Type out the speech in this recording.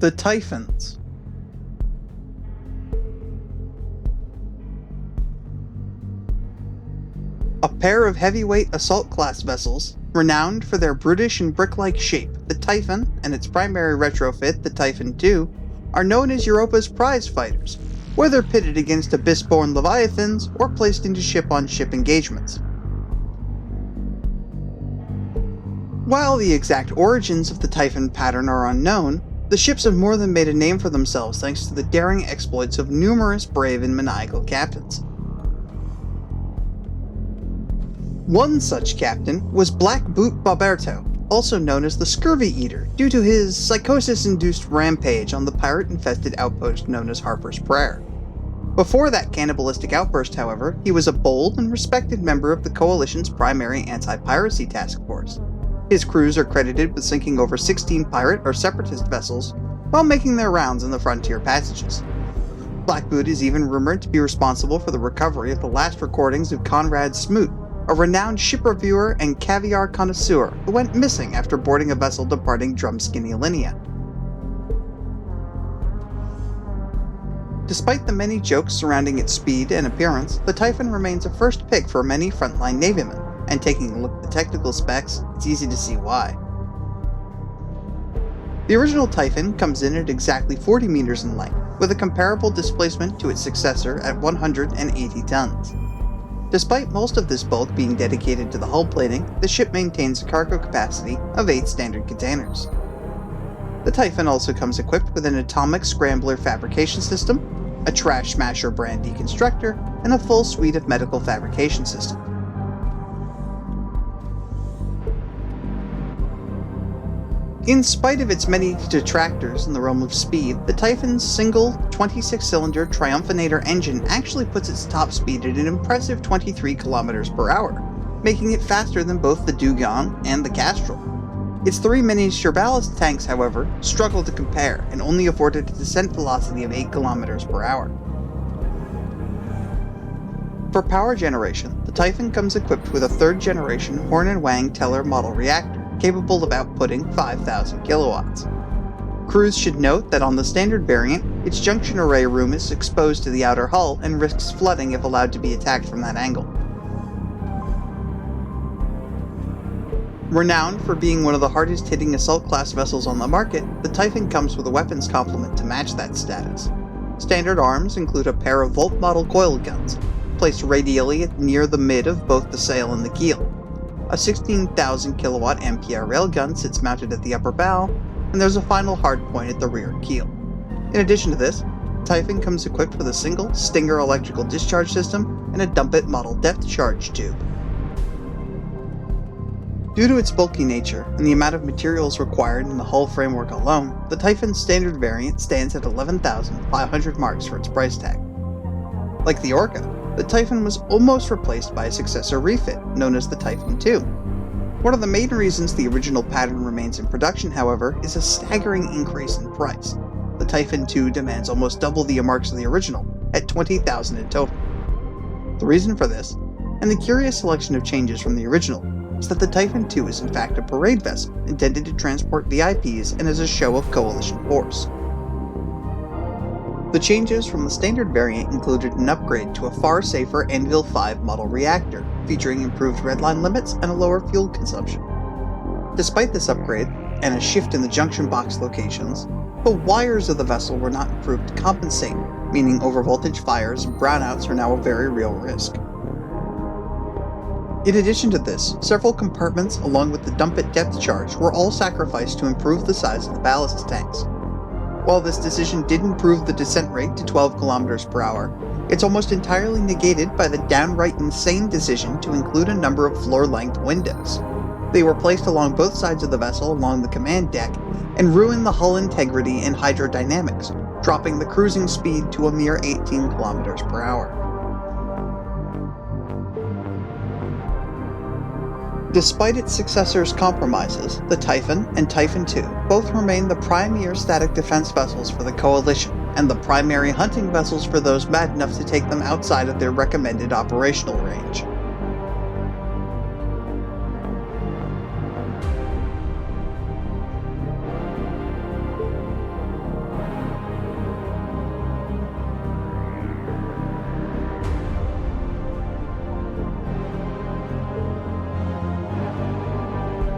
The Typhons. A pair of heavyweight assault class vessels, renowned for their brutish and brick-like shape, the Typhon and its primary retrofit, the Typhon II, are known as Europa's prize fighters, whether pitted against abyss-born leviathans or placed into ship-on-ship engagements. While the exact origins of the Typhon pattern are unknown, the ships have more than made a name for themselves thanks to the daring exploits of numerous brave and maniacal captains. One such captain was Black Boot Barotrauma, also known as the Scurvy Eater, due to his psychosis-induced rampage on the pirate-infested outpost known as Harper's Prayer. Before that cannibalistic outburst, however, he was a bold and respected member of the Coalition's primary anti-piracy task force. His crews are credited with sinking over 16 pirate or separatist vessels while making their rounds in the frontier passages. Blackboot is even rumored to be responsible for the recovery of the last recordings of Conrad Smoot, a renowned ship reviewer and caviar connoisseur who went missing after boarding a vessel departing Drumskinny Linea. Despite the many jokes surrounding its speed and appearance, the Typhon remains a first pick for many frontline navymen, and taking a look at the technical specs, it's easy to see why. The original Typhon comes in at exactly 40 meters in length, with a comparable displacement to its successor at 180 tons. Despite most of this bulk being dedicated to the hull plating, the ship maintains a cargo capacity of 8 standard containers. The Typhon also comes equipped with an atomic scrambler fabrication system, a trash smasher brand deconstructor, and a full suite of medical fabrication systems. In spite of its many detractors in the realm of speed, the Typhon's single 26-cylinder Triumphanator engine actually puts its top speed at an impressive 23 km per hour, making it faster than both the Dugong and the Castrol. Its 3 miniature ballast tanks, however, struggle to compare and only afforded a descent velocity of 8 km per hour. For power generation, the Typhon comes equipped with a 3rd-generation Horn and Wang Teller model reactor, capable of outputting 5,000 kilowatts. Crews should note that on the standard variant, its junction array room is exposed to the outer hull and risks flooding if allowed to be attacked from that angle. Renowned for being one of the hardest-hitting assault class vessels on the market, the Typhon comes with a weapons complement to match that status. Standard arms include a pair of Volt model coil guns, placed radially near the mid of both the sail and the keel. A 16,000 kilowatt MPR railgun sits mounted at the upper bow, and there's a final hardpoint at the rear keel. In addition to this, Typhon comes equipped with a single Stinger electrical discharge system and a Dumpet model depth charge tube. Due to its bulky nature and the amount of materials required in the hull framework alone, the Typhon's standard variant stands at 11,500 marks for its price tag. Like the Orca, the Typhon was almost replaced by a successor refit, known as the Typhon II. One of the main reasons the original pattern remains in production, however, is a staggering increase in price. The Typhon II demands almost double the marks of the original, at 20,000 in total. The reason for this, and the curious selection of changes from the original, is that the Typhon II is in fact a parade vessel intended to transport VIPs and as a show of Coalition force. The changes from the standard variant included an upgrade to a far safer Anvil 5 model reactor, featuring improved redline limits and a lower fuel consumption. Despite this upgrade, and a shift in the junction box locations, the wires of the vessel were not improved to compensate, meaning overvoltage fires and brownouts are now a very real risk. In addition to this, several compartments along with the Dumpet depth charge were all sacrificed to improve the size of the ballast tanks. While this decision did improve the descent rate to 12 km per hour, it's almost entirely negated by the downright insane decision to include a number of floor-length windows. They were placed along both sides of the vessel along the command deck and ruined the hull integrity and hydrodynamics, dropping the cruising speed to a mere 18 km per hour. Despite its successor's compromises, the Typhon and Typhon II both remain the premier static defense vessels for the Coalition, and the primary hunting vessels for those mad enough to take them outside of their recommended operational range.